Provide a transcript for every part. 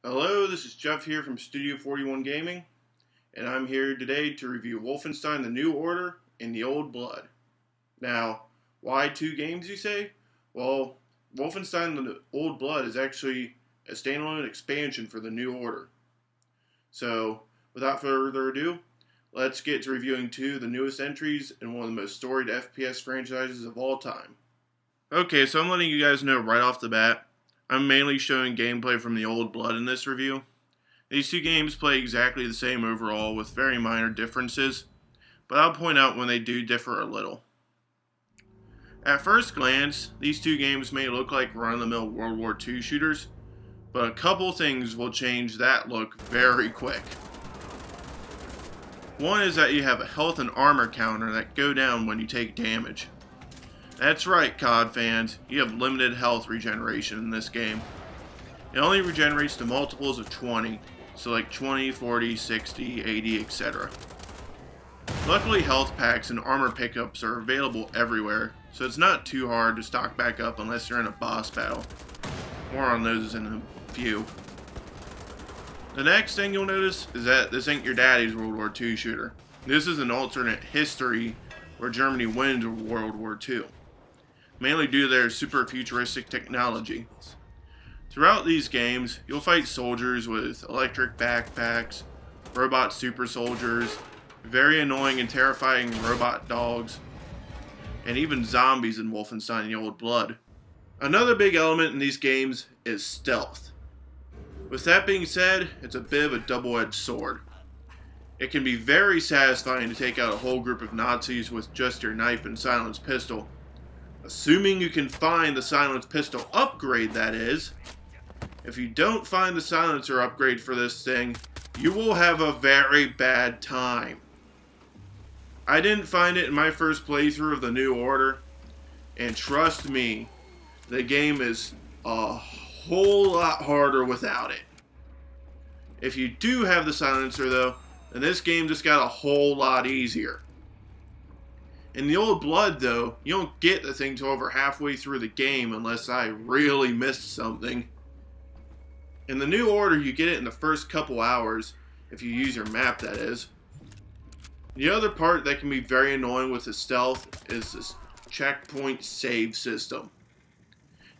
Hello, this is Jeff here from Studio 41 Gaming, and I'm here today to review Wolfenstein: The New Order and The Old Blood. Now, why two games, you say? Well, Wolfenstein: The Old Blood is actually a standalone expansion for The New Order. So, without further ado, let's get to reviewing two of the newest entries in one of the most storied FPS franchises of all time. Okay, so I'm letting you guys know right off the bat, I'm mainly showing gameplay from The Old Blood in this review. These two games play exactly the same overall with very minor differences, but I'll point out when they do differ a little. At first glance, these two games may look like run-of-the-mill World War II shooters, but a couple things will change that look very quick. One is that you have a health and armor counter that go down when you take damage. That's right, COD fans, you have limited health regeneration in this game. It only regenerates to multiples of 20, so like 20, 40, 60, 80, etc. Luckily, health packs and armor pickups are available everywhere, so it's not too hard to stock back up unless you're in a boss battle. More on those in a few. The next thing you'll notice is that this ain't your daddy's World War II shooter. This is an alternate history where Germany wins World War II, mainly due to their super futuristic technology. Throughout these games, you'll fight soldiers with electric backpacks, robot super soldiers, very annoying and terrifying robot dogs, and even zombies in Wolfenstein: The Old Blood. Another big element in these games is stealth. With that being said, it's a bit of a double-edged sword. It can be very satisfying to take out a whole group of Nazis with just your knife and silenced pistol. Assuming you can find the silenced pistol upgrade, that is. If you don't find the silencer upgrade for this thing, you will have a very bad time. I didn't find it in my first playthrough of The New Order, and trust me, the game is a whole lot harder without it. If you do have the silencer though, then this game just got a whole lot easier. In The Old Blood though, you don't get the thing till over halfway through the game unless I really missed something. In The New Order, you get it in the first couple hours, if you use your map, that is. The other part that can be very annoying with the stealth is this checkpoint save system.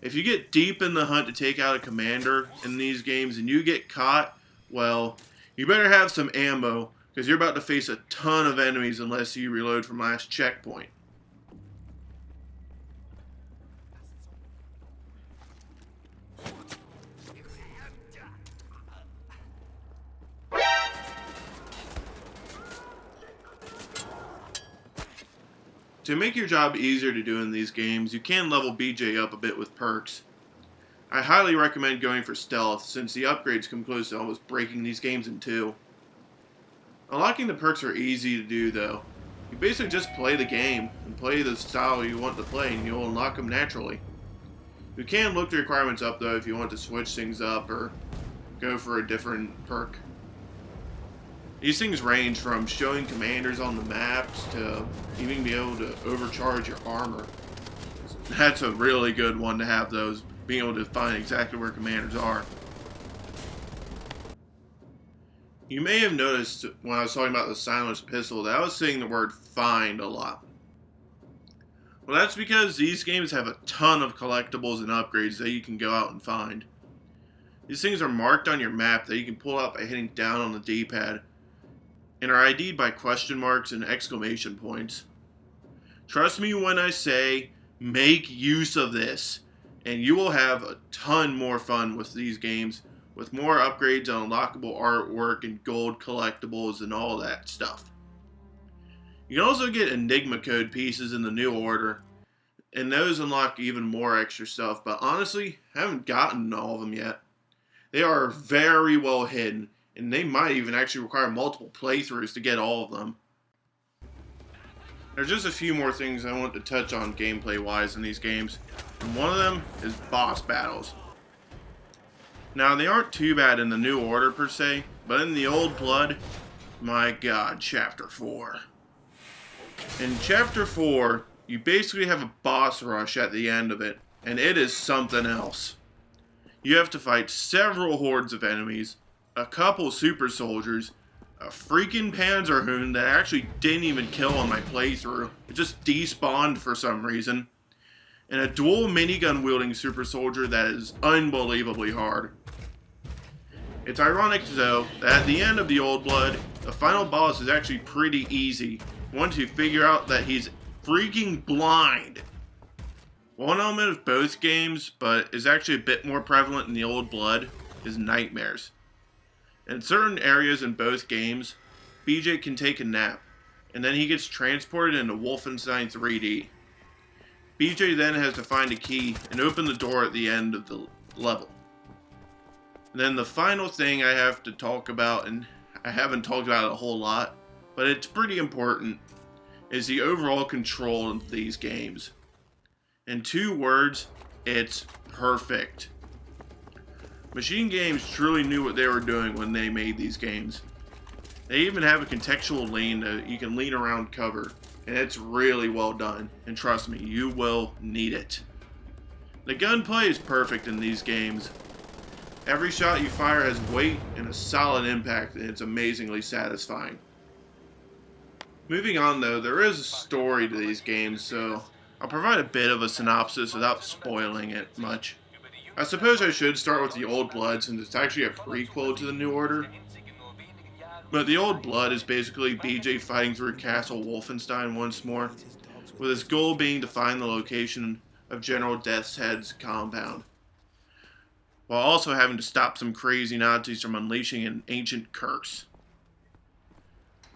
If you get deep in the hunt to take out a commander in these games and you get caught, well, you better have some ammo, because you're about to face a ton of enemies unless you reload from last checkpoint. To make your job easier to do in these games, you can level BJ up a bit with perks. I highly recommend going for stealth, since the upgrades come close to almost breaking these games in two. Unlocking the perks are easy to do though. You basically just play the game, and play the style you want to play, and you'll unlock them naturally. You can look the requirements up though if you want to switch things up or go for a different perk. These things range from showing commanders on the maps to even be able to overcharge your armor. That's a really good one to have, those, being able to find exactly where commanders are. You may have noticed when I was talking about the silenced pistol that I was saying the word find a lot. Well, that's because these games have a ton of collectibles and upgrades that you can go out and find. These things are marked on your map that you can pull out by hitting down on the D-pad, and are ID'd by question marks and exclamation points. Trust me when I say, make use of this, and you will have a ton more fun with these games, with more upgrades on unlockable artwork and gold collectibles and all that stuff. You can also get Enigma code pieces in The New Order, and those unlock even more extra stuff, but honestly, I haven't gotten all of them yet. They are very well hidden, and they might even actually require multiple playthroughs to get all of them. There's just a few more things I want to touch on gameplay-wise in these games, and one of them is boss battles. Now, they aren't too bad in The New Order per se, but in The Old Blood, my god, Chapter 4. In Chapter 4, you basically have a boss rush at the end of it, and it is something else. You have to fight several hordes of enemies, a couple super soldiers, a freaking Panzerhund that actually didn't even kill on my playthrough. It just despawned for some reason. And a dual minigun wielding super soldier that is unbelievably hard. It's ironic though that at the end of the Old Blood, the final boss is actually pretty easy once you figure out that he's freaking blind. One element of both games, but is actually a bit more prevalent in the Old Blood, is nightmares. In certain areas in both games, BJ can take a nap, and then he gets transported into Wolfenstein 3D. BJ then has to find a key and open the door at the end of the level. And then the final thing I have to talk about, and I haven't talked about it a whole lot, but it's pretty important, is the overall control of these games. In 2 words, it's perfect. MachineGames truly knew what they were doing when they made these games. They even have a contextual lean that you can lean around cover, and it's really well done, and trust me, you will need it. The gunplay is perfect in these games. Every shot you fire has weight and a solid impact, and it's amazingly satisfying. Moving on though, there is a story to these games, so I'll provide a bit of a synopsis without spoiling it much. I suppose I should start with the Old Blood since it's actually a prequel to the New Order. But the Old Blood is basically BJ fighting through Castle Wolfenstein once more, with his goal being to find the location of General Death's Head's compound, while also having to stop some crazy Nazis from unleashing an ancient curse.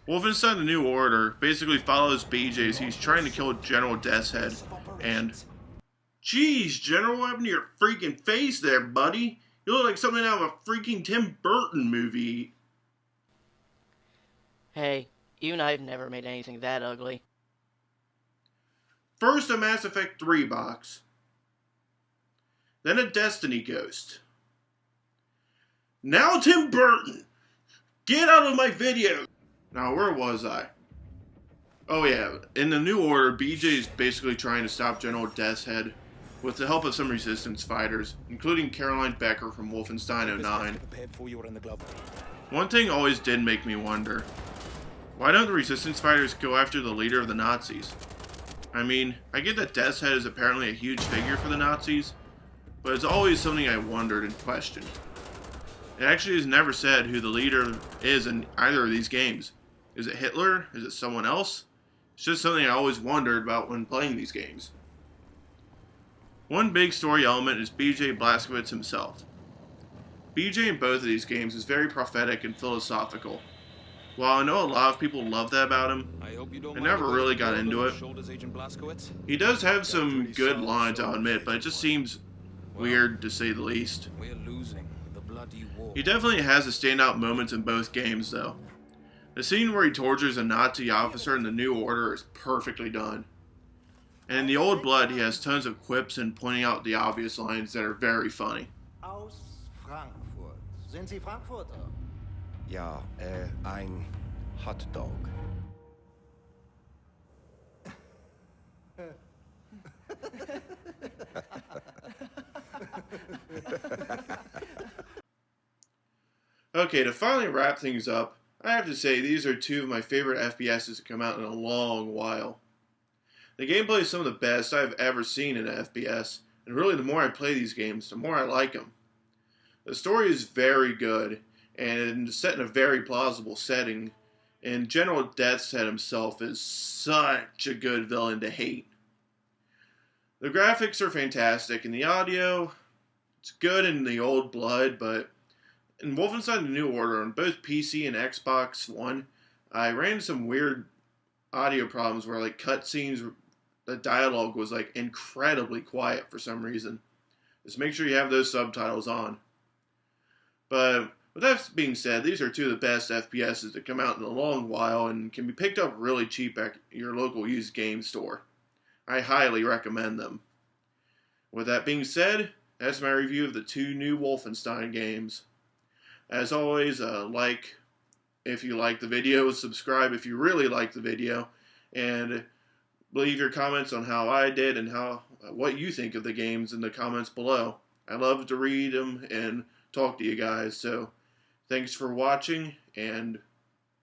Wolfenstein the New Order basically follows BJ as he's trying to kill General Death's Head, and jeez, General, what happened to your freaking face there, buddy? You look like something out of a freaking Tim Burton movie. Hey, even I've never made anything that ugly. First a Mass Effect 3 box, then a Destiny ghost. Now Tim Burton! Get out of my video! Now, where was I? Oh yeah, in the New Order, BJ is basically trying to stop General Death's Head with the help of some Resistance fighters, including Caroline Becker from Wolfenstein 09. One thing always did make me wonder, why don't the Resistance fighters go after the leader of the Nazis? I mean, I get that Death's Head is apparently a huge figure for the Nazis, but it's always something I wondered and questioned. It actually is never said who the leader is in either of these games. Is it Hitler? Is it someone else? It's just something I always wondered about when playing these games. One big story element is BJ Blazkowicz himself. BJ in both of these games is very prophetic and philosophical. While I know a lot of people love that about him, I never really got into it. He does have some good lines, I'll admit, but it just seems weird to say the least. He definitely has the standout moments in both games though. The scene where he tortures a Nazi officer in the New Order is perfectly done. And in the Old Blood he has tons of quips and pointing out the obvious lines that are very funny. Aus Frankfurt. Sind Sie Frankfurter? Ja, ein Hotdog. Okay, to finally wrap things up, I have to say these are 2 of my favorite FPSs to come out in a long while. The gameplay is some of the best I've ever seen in an FPS, and really the more I play these games, the more I like them. The story is very good, and set in a very plausible setting, and General Death's Head himself is such a good villain to hate. The graphics are fantastic, and the audio, it's good in the Old Blood, but in Wolfenstein the New Order, on both PC and Xbox One, I ran into some weird audio problems where like cutscenes, the dialogue was like incredibly quiet for some reason. Just make sure you have those subtitles on. But with that being said, these are 2 of the best FPSs to come out in a long while and can be picked up really cheap at your local used game store. I highly recommend them. With that being said, that's my review of the 2 new Wolfenstein games. As always, like if you like the video, subscribe if you really like the video, and leave your comments on how I did and what you think of the games in the comments below. I love to read them and talk to you guys. So thanks for watching, and